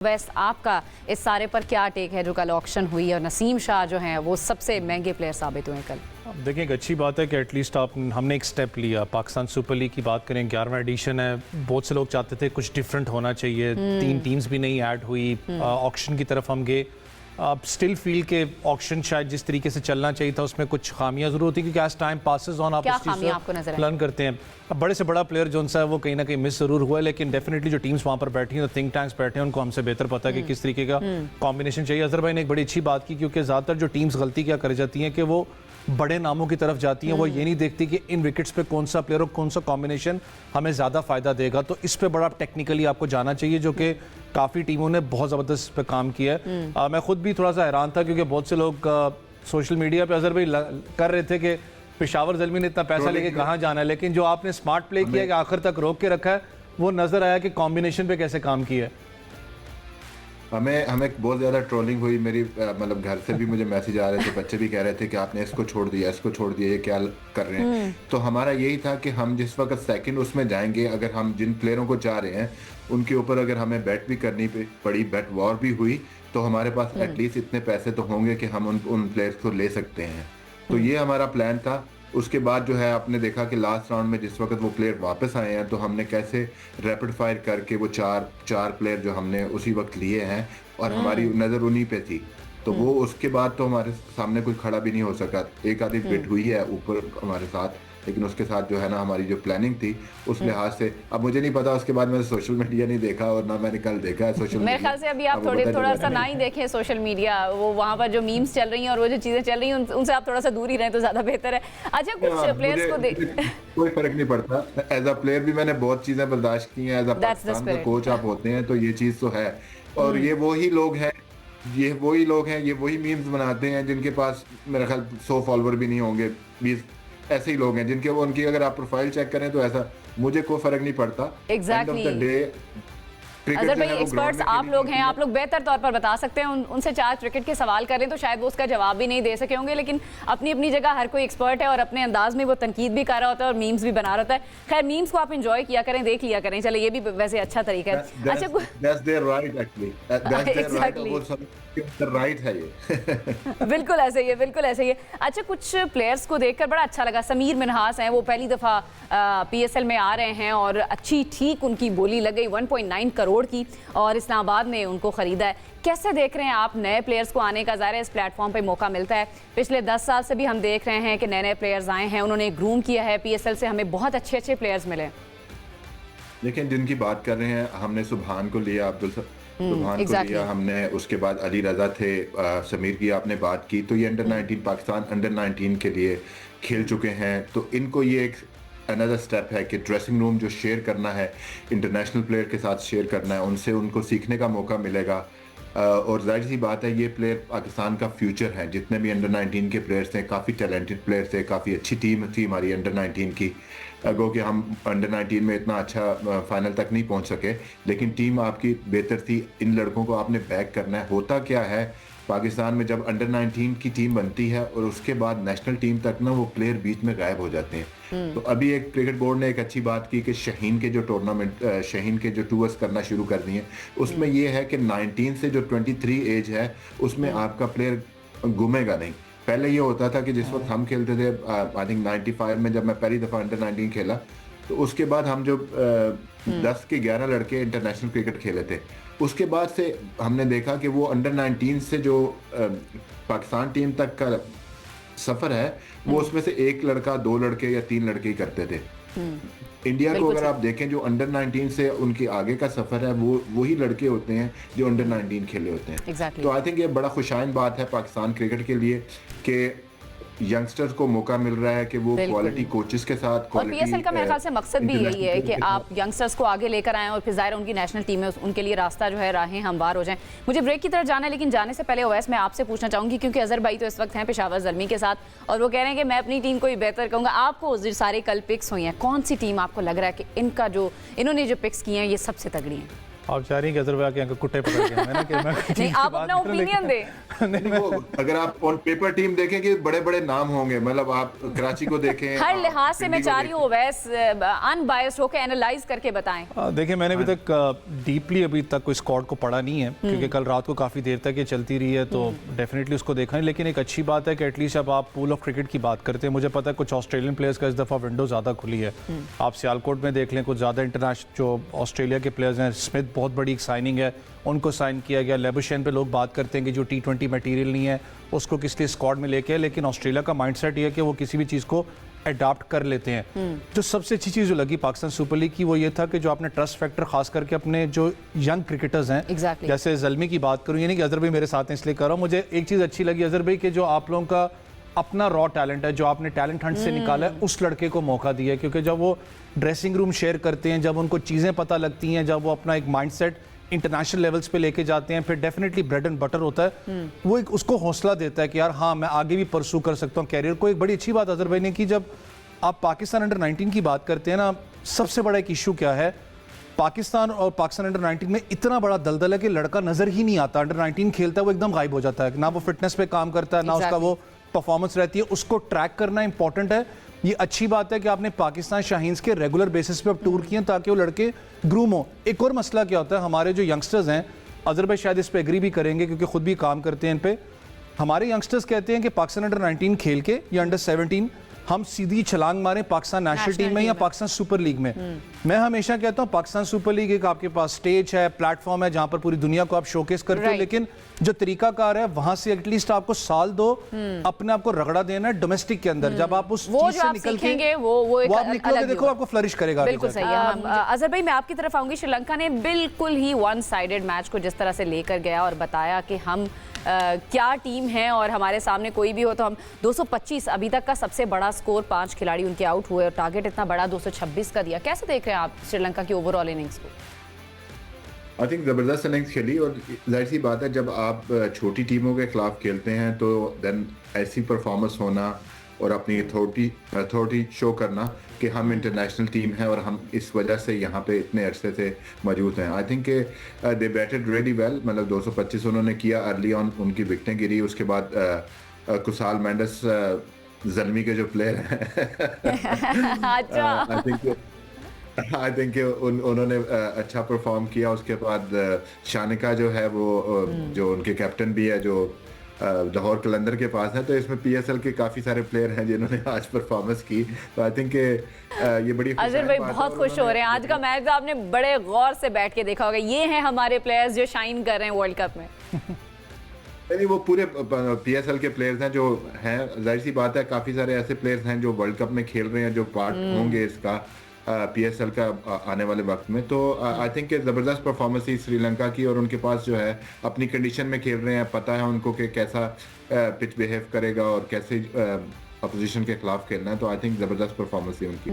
वैसे आपका इस सारे पर क्या टेक है जो कल ऑक्शन हुई और नसीम शाह जो हैं वो सबसे महंगे प्लेयर साबित हुए कल? देखिए, एक अच्छी बात है कि एटलीस्ट हमने एक स्टेप लिया। पाकिस्तान सुपर लीग की बात करें, 11वां एडिशन है। बहुत से लोग चाहते थे कुछ डिफरेंट होना चाहिए, 3 टीम्स भी नहीं ऐड हुई, ऑक्शन की तरफ हम गए। स्टिल फील के ऑक्शन शायद जिस तरीके से चलना चाहिए था उसमें कुछ खामियां जरूर होती, क्योंकि एज टाइम पासेस ऑन आप उस चीज़ से लर्न करते हैं। अब बड़े से बड़ा प्लेयर जो है वो कहीं ना कहीं मिस जरूर हुआ है, लेकिन डेफिनेटली जो टीम्स वहाँ पर बैठी हैं, थिंक टैंक्स बैठे हैं, उनको हमसे बेहतर पता है कि किस तरीके का कॉम्बिनेशन चाहिए। अजहर भाई ने एक बड़ी अच्छी बात की, क्योंकि ज़्यादातर जो टीम्स गलती क्या कर जाती हैं कि वो बड़े नामों की तरफ जाती हैं। वो ये नहीं देखती कि इन विकेट्स पे कौन सा प्लेयर और कौन सा कॉम्बिनेशन हमें ज़्यादा फ़ायदा देगा। तो इस पे बड़ा टेक्निकली आपको जाना चाहिए, जो कि काफ़ी टीमों ने बहुत ज़बरदस्त इस पे काम किया है। मैं खुद भी थोड़ा सा हैरान था, क्योंकि बहुत से लोग सोशल मीडिया पे अजहर भाई कर रहे थे कि पेशावर ज़ल्मी ने इतना पैसा लेके कहाँ जाना है, लेकिन जो आपने स्मार्ट प्ले किया कि आखिर तक रोक के रखा है, वो नज़र आया कि कॉम्बिनेशन पे कैसे काम किया है। हमें बहुत ज़्यादा ट्रोलिंग हुई। मेरी मतलब घर से भी मुझे मैसेज आ रहे थे, बच्चे भी कह रहे थे कि आपने इसको छोड़ दिया, ये क्या कर रहे हैं। तो हमारा यही था कि हम जिस वक्त सेकंड उसमें जाएंगे, अगर हम जिन प्लेयरों को चाह रहे हैं उनके ऊपर अगर हमें बैट भी करनी पड़ी, बैट वॉर भी हुई, तो हमारे पास एटलीस्ट इतने पैसे तो होंगे कि हम उन प्लेयर्स को ले सकते हैं। तो ये हमारा प्लान था। उसके बाद जो है आपने देखा कि लास्ट राउंड में जिस वक्त वो प्लेयर वापस आए हैं, तो हमने कैसे रैपिड फायर करके वो चार प्लेयर जो हमने उसी वक्त लिए हैं, और हमारी नज़र उन्हीं पे थी। तो वो उसके बाद तो हमारे सामने कोई खड़ा भी नहीं हो सका। एक आधी फिट हुई है ऊपर हमारे साथ, लेकिन उसके साथ जो है ना हमारी जो प्लानिंग थी उस लिहाज से, अब मुझे नहीं पता, उसके बाद मैंने सोशल मीडिया नहीं देखा और ना मैंने कल देखा है सोशल मीडिया। मेरे ख्याल से अभी आप थोड़ा सा ना ही देखें सोशल मीडिया, वो वहाँ पर जो मीम्स चल रही हैं और वो जो चीज़ें चल रही हैं उनसे आप थोड़ा सा दूर ही रहें तो ज़्यादा बेहतर है। अच्छा, कुछ प्लेयर्स को कोई फर्क नहीं पड़ता। एज अ प्लेयर भी मैंने बहुत चीज़ें बर्दाश्त की हैं। एज अ पाकिस्तान का कोच आप होते हैं तो ये चीज़ तो है। और ये वही लोग हैं, ये वही मीम्स बनाते हैं जिनके पास मेरे ख्याल 100 फॉलोवर भी नहीं होंगे, 20 ऐसे ही लोग हैं जिनके उनकी अगर आप प्रोफाइल चेक करें तो ऐसा मुझे कोई फर्क नहीं पड़ता। एग्जैक्टली। अजहर भाई, एक्सपर्ट्स आप लोग हैं, आप लोग बेहतर तौर पर बता सकते हैं। उनसे 4 क्रिकेट के सवाल करें तो शायद वो उसका जवाब भी नहीं दे सके होंगे, लेकिन अपनी अपनी जगह हर कोई एक्सपर्ट है और अपने अंदाज में वो तनकीद भी कर रहा होता है और मीम्स भी बना रहा होता है। खैर, मीम्स को आप एंजॉय किया करें, देख लिया करें, चले ये भी वैसे अच्छा तरीका है। अच्छा, राइट है ये। बिल्कुल ऐसे ही है, बिल्कुल ऐसे ही है। अच्छा, कुछ प्लेयर्स को देखकर बड़ा अच्छा लगा। समीर मिन्हास हैं, वो पहली दफ़ा PSL में आ रहे हैं और अच्छी ठीक उनकी बोली लग गई 1.9 करोड़ की, और इस्लामाबाद ने उनको ख़रीदा है। कैसे देख रहे हैं आप नए प्लेयर्स को आने का? ज़ाहिर है इस प्लेटफॉर्म पे मौका मिलता है। पिछले 10 साल से भी हम देख रहे हैं कि नए नए प्लेयर्स आए हैं, उन्होंने ग्रूम किया है। PSL से हमें बहुत अच्छे अच्छे प्लेयर्स मिले। लेकिन जिनकी बात कर रहे हैं, हमने सुभान को लिया, अब्दुल सुभान को लिया हमने, उसके बाद अली रजा थे, समीर की आपने बात की, तो ये अंडर 19 पाकिस्तान अंडर 19 के लिए खेल चुके हैं। तो इनको ये एक अनदर स्टेप है कि ड्रेसिंग रूम जो शेयर करना है, इंटरनेशनल प्लेयर के साथ शेयर करना है, उनसे उनको सीखने का मौका मिलेगा। और जाहिर सी बात है ये प्लेयर पाकिस्तान का फ्यूचर है। जितने भी अंडर 19 के प्लेयर्स थे, काफ़ी टैलेंटेड प्लेयर्स थे, काफ़ी अच्छी टीम थी हमारी अंडर 19 की। गो कि हम अंडर 19 में इतना अच्छा फाइनल तक नहीं पहुंच सके, लेकिन टीम आपकी बेहतर थी। इन लड़कों को आपने बैक करना है। होता क्या है पाकिस्तान में, जब अंडर 19 की टीम बनती है और उसके बाद नेशनल टीम तक ना वो प्लेयर बीच में गायब हो जाते हैं। तो अभी एक क्रिकेट बोर्ड ने एक अच्छी बात की कि शहीन के जो टूर्नामेंट, शहीन के जो टूर्स करना शुरू कर दिए, उसमें ये है कि 19 से जो 23 एज है उसमें आपका प्लेयर घूमेगा नहीं। पहले ये होता था कि जिस वक्त हम खेलते थे, आई थिंक 95 में जब मैं पहली दफ़ा अंडर 19 खेला, तो उसके बाद हम जो 10 के 11 लड़के इंटरनेशनल क्रिकेट खेले थे, उसके बाद से हमने देखा कि वो अंडर 19 से जो पाकिस्तान टीम तक का सफ़र है, वो उसमें से 1 लड़का, 2 लड़के या 3 लड़के ही करते थे। इंडिया को अगर आप देखें, जो अंडर 19 से उनके आगे का सफ़र है, वो वही लड़के होते हैं जो अंडर 19 खेले होते हैं। तो आई थिंक ये बड़ा खुशाइन बात है पाकिस्तान क्रिकेट के लिए कि यंगस्टर्स को मौका मिल रहा है कि वो क्वालिटी कोचेस के साथ, और PSL का मेरे ख्याल से मकसद भी यही है कि आप यंगस्टर्स को आगे लेकर आएं और फिर ज़ाहिर उनकी नेशनल टीम में उनके लिए रास्ता जो है राहें हमवार हो जाएं। मुझे ब्रेक की तरफ जाना है, लेकिन जाने से पहले ओवैस मैं आपसे पूछना चाहूँगी, क्योंकि अजहर भाई तो इस वक्त हैं पेशावर ज़ल्मी के साथ और वो कह रहे हैं कि मैं अपनी टीम को ही बेहतर कहूँगा। आपको जो सारे कल पिक्स हुई हैं, कौन सी टीम आपको लग रहा है कि इन्होंने जो पिक्स किए हैं ये सबसे तगड़ी हैं? आप चाह रही हैं कि अजहर भाई के कुट्टे पकड़ के, नहीं, आप अपना ओपिनियन दें। वो अगर आप ऑन पेपर टीम देखें कि बड़े बड़े नाम होंगे, मतलब आप कराची को देखें, हर आप लिहाज से मैं दिल्ली को चाह रही हूँ वैस अनबायस्ड होकर एनालाइज करके बताएं। देखिए मैंने अभी तक डीपली अभी तक कोई स्क्वाड को पढ़ा नहीं है, क्योंकि कल रात को काफ़ी देर तक ये चलती रही है, तो डेफिनेटली उसको देखा नहीं। लेकिन एक अच्छी बात है कि एटलीस्ट अब आप पूल ऑफ क्रिकेट की बात करते हैं, मुझे पता है कुछ ऑस्ट्रेलियन प्लेयर्स का इस दफ़ा विंडो ज़्यादा खुली है। आप सियालकोट में देख लें, कुछ ज़्यादा इंटरनेशनल जो ऑस्ट्रेलिया के प्लेयर्स हैं, स्मिथ बहुत बड़ी एक साइनिंग है, उनको साइन किया गया। लेबुशेन पे लोग बात करते हैं कि जो T20 मटेरियल नहीं है उसको किस लिए स्क्वाड में लेके है, लेकिन ऑस्ट्रेलिया का माइंडसेट ये है कि वो किसी भी चीज़ को अडाप्ट कर लेते हैं। जो सबसे अच्छी चीज़ जो लगी पाकिस्तान सुपर लीग की वो ये था कि जो आपने ट्रस्ट फैक्टर खास करके अपने जो यंग क्रिकेटर्स हैं, जैसे जल्मी की बात करूँ, ये नहीं कि अजहर भाई मेरे साथ हैं इसलिए कर रहा हूँ, मुझे एक चीज़ अच्छी लगी अजहर भाई कि जो आप लोगों का अपना रॉ टैलेंट है, जो आपने टैलेंट हंट से निकाला है, उस लड़के को मौका दिया है। क्योंकि जब वो ड्रेसिंग रूम शेयर करते हैं, जब उनको चीज़ें पता लगती हैं, जब वो अपना एक माइंडसेट इंटरनेशनल लेवल्स पे लेके जाते हैं, फिर डेफिनेटली ब्रेड एंड बटर होता है, वो एक उसको हौसला देता है कि यार हाँ मैं आगे भी परसू कर सकता हूँ कैरियर को। एक बड़ी अच्छी बात अजहर भाई ने की, जब आप पाकिस्तान अंडर 19 की बात करते हैं ना, सबसे बड़ा एक इशू क्या है, पाकिस्तान और पाकिस्तान अंडर 19 में इतना बड़ा दलदल है कि लड़का नजर ही नहीं आता। अंडर 19 खेलता है वो एकदम गायब हो जाता है, ना वो फिटनेस पे काम करता है, ना उसका वो परफॉर्मेंस रहती है। उसको ट्रैक करना इंपॉर्टेंट है। ये अच्छी बात है कि आपने पाकिस्तान शाहीन्स के रेगुलर बेसिस पे अब टूर किए ताकि वो लड़के ग्रूम हो। एक और मसला क्या होता है, हमारे जो यंगस्टर्स हैं, अजहर भाई शायद इस पे एग्री भी करेंगे क्योंकि खुद भी काम करते हैं इन पे, हमारे यंगस्टर्स कहते हैं कि पाकिस्तान अंडर 19 खेल के या अंडर 17 हम सीधी छलांग मारें पाकिस्तान नेशनल टीम में या पाकिस्तान सुपर लीग में। मैं हमेशा कहता हूं पाकिस्तान सुपर लीग एक आपके पास स्टेज है, प्लेटफॉर्म है जहां पर पूरी दुनिया को आप शोकेस करते हो, लेकिन जो तरीकाकार है वहां से एटलीस्ट आपको साल दो अपने आप को रगड़ा देना है डोमेस्टिक के अंदर। जब आप उस चीज से निकल के वो आप निकलोगे, देखो आपको फ्लरिश करेगा। बिल्कुल सही है। अजहर भाई मैं आपकी तरफ आऊंगी। श्रीलंका ने बिल्कुल ही वन साइडेड मैच को जिस तरह से लेकर गया और बताया कि हम क्या टीम है और हमारे सामने कोई भी हो तो हम 225 अभी तक का सबसे बड़ा स्कोर, 5 खिलाड़ी उनके आउट हुए और टारगेट इतना बड़ा 226 का दिया। कैसे देख रहे हैं आप श्रीलंका की ओवरऑल इनिंग्स को? आई थिंक ज़बरदस्त इनिंग्स खेली, और जाहिर सी बात है जब आप छोटी टीमों के खिलाफ खेलते हैं तो देन ऐसी परफॉर्मेंस होना और अपनी अथॉरिटी शो करना कि हम इंटरनेशनल टीम है और हम इस वजह से यहाँ पे इतने अरसे से मौजूद हैं। I think they batted really well, मतलब 225 उन्होंने किया अर्ली ऑन, उनकी विकेटें गिरी। उसके बाद कुसाल मेंडिस जल्मी के जो प्लेयर हैं आई थिंक उन्होंने अच्छा परफॉर्म किया। उसके बाद शानिका जो है वो जो उनके कैप्टन भी है, जो लाहौर कलंदर के पास है, तो इसमें PSL के काफी सारे प्लेयर हैं जिन्होंने आज परफॉर्मेंस की। तो आई थिंक ये बड़ी अजहर भाई बहुत खुश हो रहे हैं। आज का मैच तो आपने बड़े गौर से बैठ के देखा होगा। ये हैं हमारे प्लेयर्स जो शाइन कर रहे हैं वर्ल्ड कप में। नहीं, वो पूरे PSL के प्लेयर्स हैं जो हैं, जाहिर सी बात है काफी सारे ऐसे प्लेयर्स हैं जो वर्ल्ड कप में खेल रहे हैं, जो पार्ट होंगे इसका PSL का आने वाले वक्त में। तो आई थिंक ज़बरदस्त परफॉर्मेंस थी श्रीलंका की, और उनके पास जो है अपनी कंडीशन में खेल रहे हैं, पता है उनको कि कैसा पिच बिहेव करेगा और कैसे अपोजिशन के खिलाफ खेलना है। तो आई थिंक ज़बरदस्त परफॉर्मेंस थी उनकी।